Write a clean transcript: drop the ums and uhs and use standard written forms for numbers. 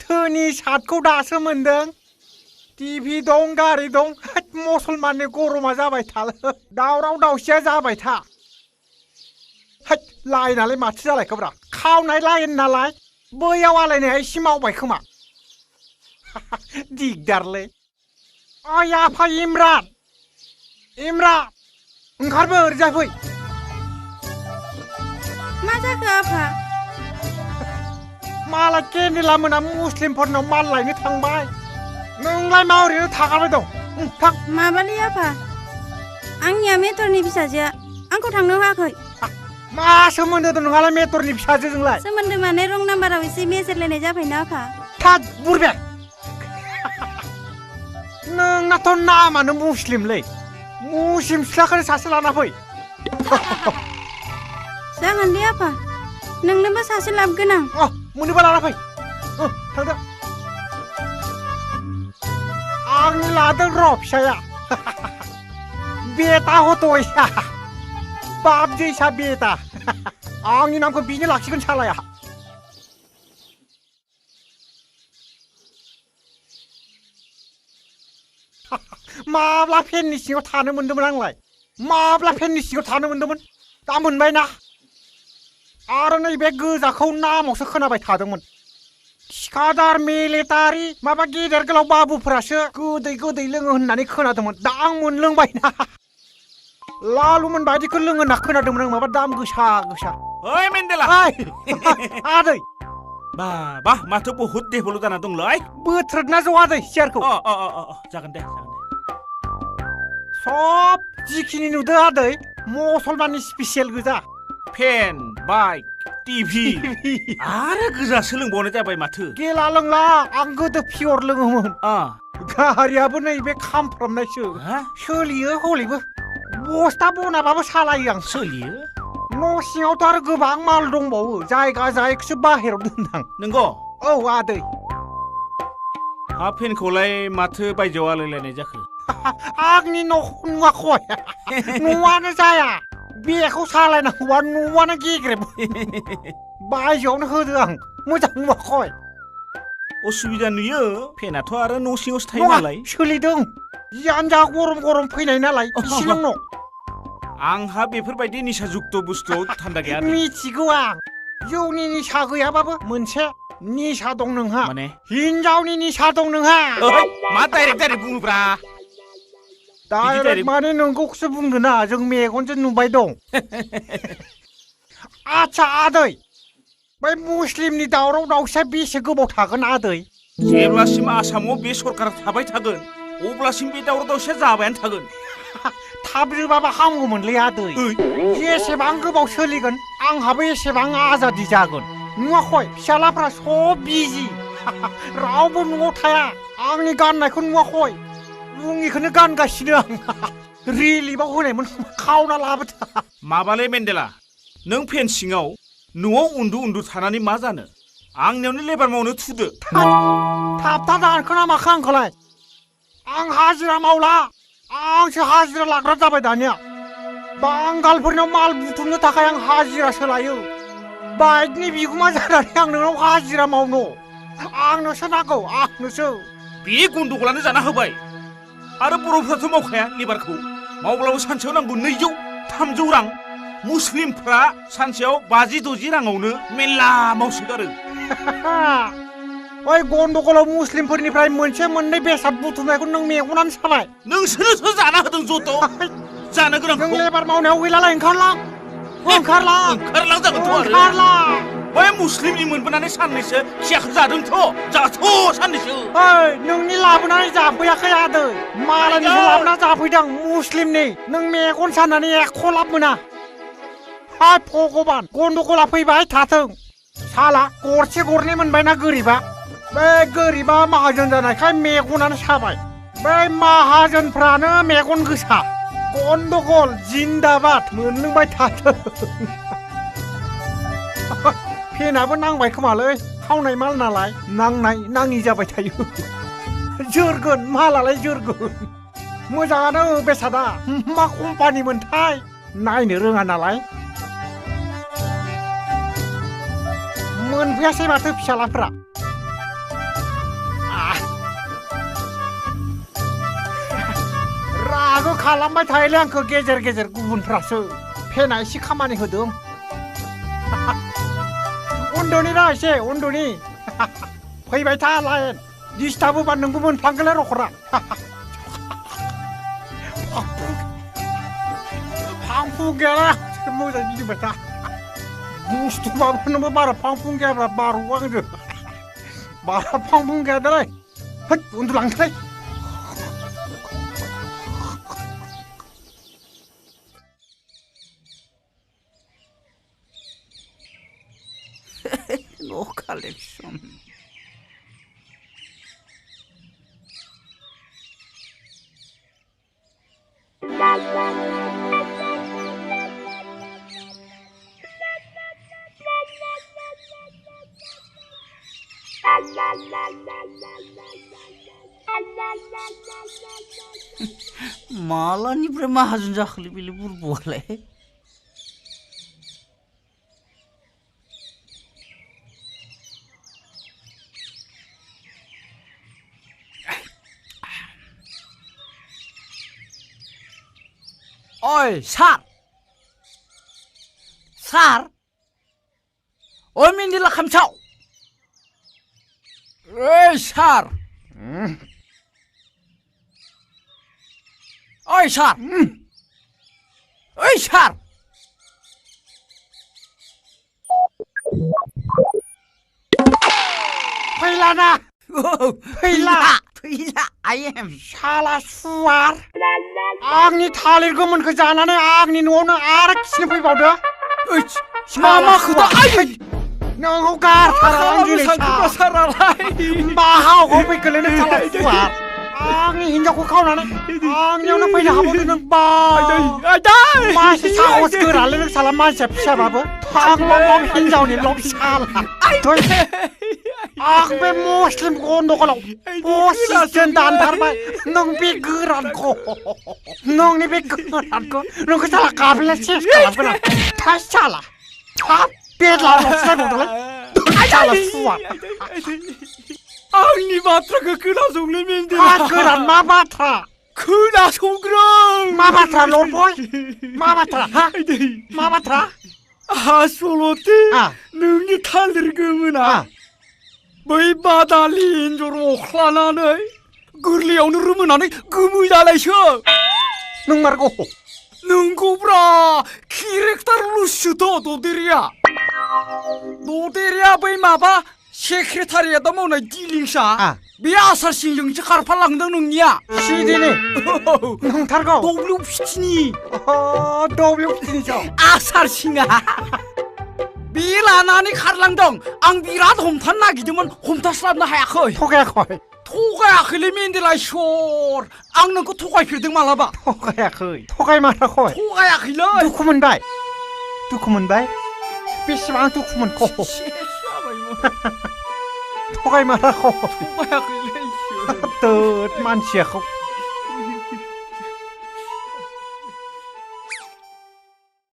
धोनि सादखौ दासो मोनदों टिभि दं गारि दं मुसलमाननि गरमा जाबाय था दावराव दावसिया जाबाय था लाइनालाय माथो जालायखोब्रा खावनाय लाइन नालाय बैयाव आलायनाया एसे मावबाय खोमा दिगदारलै ओइ आफा इमरान ओंखारबो ओरैजाय फै मा जाखो आफा मालाय केन्देला मोना मुस्लिमफोरनाव माल लायनो थांबाय नोंलाय मा ओरैनो थागारबाय दं थां माबालै आफा आंनिया मेटरनि फिसाजोआ आंखौ थांनो होआखै मा सोमोन्दो दं नोंहालाय मेटरनि फिसाजोजोंलाय सोमोन्दो माने रं नाम्बाराव एसे मेजेरलायनाय जाबायना आफा थाद बुरबे नोंनाथ' नामानो मुस्लिमलै मुस्लिम सिख्लाखौनो सासे लाना फै जागोन दे आफा नोंनोबो सासे लाबोगोन आं मोनोबा लाना फै थांदो आंनि लादों र' फिसाया बेटा हत'या बाप जैसा बेटा आंनि नामखौ बिनो लाखिगोन सालाया माब्ला फेननि सिङाव थानो मोन्दोंमोन आंलाय माब्ला फेननि सिङाव थानो मोन्दोंमोन दा मोनबाय ना आरो नैबे गोजाखौ नामावसो खोनाबाय थादोंमोन थिखादार मिलिटारि माबा गेदेर गोलाव बाबुफोरासो गोदै लोङो होननानै खोनादोंमोन दा आं मोनलोंबाय ना लालुमोन बायदिखौ लोङो होनना खोनादोंमोन आं माबा दाम गोसा ओइ मेन्देला आदै बा माथो बहुत डेभेलप जाना दंलै बोथ्रोदना ज' आदै सियारखौ जागोन दे सब जिखिनि नुदों आदै मुसलमाननि स्पेसियेल गोजा फेन बाइक टिभि आरो गोजा सोलोंबावनाय जाबाय माथो गेला लोंला आं गोदो पियर लोङोमोन गारियाबो नैबे खामफ्रामनायसो सोलियो हलैबो बस्ता बनाबाबो सालायो आं सोलियो न' सिङावथ' आरो गोबां माल दंबावो जायगा जायखौसो बाहेराव दोनदां नंगौ औ आदै हा फेनखौलाय माथो बायजोआव आलायलायनाय जाखो आंनि न'खौ नुवाखै न'आनो जाया बेखौ सालायनांगौबा न'आनो गेग्रेब बायजोआवनो होदों आं मोजां नुवाखै असुबिदा नुयो फेनाथ' आरो न' सिङावसो थायो नालाय सोलिदों जियानो जा गरम फैनाय नालाय एसे लोंनो आंहा बेफोरबायदि निसा जुक्त बुस्थुआव थान्दा गैया मिथिगौ आं जौनि निसा गैयाबाबो मोनसे निसा दं नोंहा माने हिनजावनि निसा दं नोंहा मा डाइरेक्ट बुङोब्रा डाइरेक्ट माने नोंगौखौसो बुंदों ना जों मेगनजों नुबाय दं आच्छा आदै बै मुस्लिमनि दावराव दावसिया बेसे गोबाव थागोन आदै जेब्लासिम आसामाव बे सरकारा थाबाय थागोन अब्लासिम बे दावराव दावसिया जाबायानो थागोन थाब जोबाबा हामगौमोनलै आदै जेसेबां गोबाव सोलिगोन आंहाबो एसेबां आजादि जागोन नुवाखै फिसालाफ्रा सब बिजि रावबो न'आव थाया आंनि गाननायखौ नुवाखै लुङिखौनो गानगासिनो आं रिलिफआव होनायमोन खावना लाबोदों माबालै मेन्देला नों फेन सिङाव न'आव उन्दु थानानै मा जानो आंनियावनो लेबार मावनो थुदो थाब दानखोना माखो आंखौलाय आं हाजिरा मावला आंसो हाजिरा लाग्रा जाबाय दानिया बांगालफोरनाव माल बुथुमनो थाखाय आं हाजिरासो लायो बाइकनि बिगुमा जानानै आं नोंनाव हाजिरा मावनो आंनोसो नांगौ आंनोसो बे गन्दगलानो जाना होबाय आरो बर'फ्राथ' मावखाया लेबारखौ मावब्लाबो सानसेयाव नांगौ 200-300 रां मुस्लिमफ्रा सानसेयाव 50-60 राङावनो मेल्ला मावसोगारो ओइ गन्दगलाव मुस्लिमफोरनिफ्राय मोनसे मोननै बेसाद बुथुमनायखौ नों मेगनानो साबाय नोंसोरसो जाना होदों जत' जानो गोनां जों लेबार मावनायाव गैलालाय ओंखारलां जागोनथ' आरो बै मुस्लिमनि मोनबोनानै साननैसो खियाखौ जादोंथ' जाथ' साननैसो ओइ नोंनि लाबोनानै जाफैयाखै आदै मालायनिसो लाबोना जाफैदों मुस्लिमनि नों मेगन साननानै एख' लाब मोना हाय भगबान गन्दगला फैबाय थाथों साला गरसे गरनै मोनबायना गोरिबा बे गोरिबा माहाजोन जानायखाय मेगनानो साबाय बै माहाजोनफ्रानो मेगन गोसा गन्दगल जिन्दाबाद मोनलोंबाय थाथों फेनाबो नांबाय खोमालै खावनाय माल नालाय नांनाय नाङि जाबाय थायो जोरगोन मालालाय जोरगोन मोजाङानो बेसादा मा कम्पानिमोनथाय नायनो रोङा नालाय मोनफैयासै माथो फिसालाफ्रा रागो खालामबाय थायोलै आंखौ गेजेर गेजेर गुबुनफ्रासो फेना एसे खामानि होदों उन्दुनि ना एसे उन्दुनि फैबाय था लाइन दिस्टार्ब होबा नोंबो मोनफ्लांगोनलै रखरा फांफुं गैयाना मोजां गिदिंबाय था बुस्थुबाबो नोंबो बारा फांफुं गैयाब्रा बार'आ आंजों बारा फांफुं गैयादालाय होद उन्दुलांसै No collection. मालानिफ्राय माहाजोन जाखोलै बेले बुरबुआलाय ओइ सार सार ओइ मेन्दिला खामसाव ओइ सार ओइ सार ओइ सार फैलाना फैला फैला आइएम शाला सुवार आंनि थालिर गोमोनखौ जानानै आंनि न'आवनो आरो खिनो फैबावदो मा खोथा नोंखौ गारथारा आं दिनै बाहाव फैगोलै नों शाला सुवार आंनि हिनजावखौ खावनानै आंनियावनो फैनो हाबावदो नों बा मासे साहस गोरालै नों शाला मानसिया फिसाबाबो थांबाव हिनजावनि लब शाला आं बे मुस्लिम गन्दगलाव पसिसन दानथारबाय नों बे गोरानखौ नोंनि बे गोरानखौ नोंखौ शाला गाबेला सेस खालामगोन आं थास शाला थाब बेदला लसलायबावदोलाय शाला सुवा आंनि बाथ्राखौ खोनासंलै मेन्दिला मा गोरान मा बाथ्रा खोनासंग्रो मा बाथ्रा लबय मा बाथ्रा हा मा बाथ्रा आसलते नोंनि थालिर गोमोना बै बादालि एन्जर अख्लानानै गोरलैयावनो रोमोनानै गोमो जालायसो नंमारगौ नंगौब्रा केरेक्टार लुससोथ' ददेरिया बै माबा सेक्रेटारियेटआव मावनाय डिलिंसा बे आसार सिंजोंसो खारफालांदों नोंनिया सिदिनि नंथारगौ WPTनि WPTनिसो आसार सिङा बे लानानै खारलांदों आं बिराद हमथानो नागिरदोंमोन हमथास्लाबनो हायाखै थगायाखैलै मेन्दिला सर आं नोंखौ थगायफेरदों मालाबा थगायमाराखै थगायाखैलै दुखु मोनबाय बेसेबां दुखु मोनखौ थगायमाराखै थगायाखैलै दोद मानसियाखौ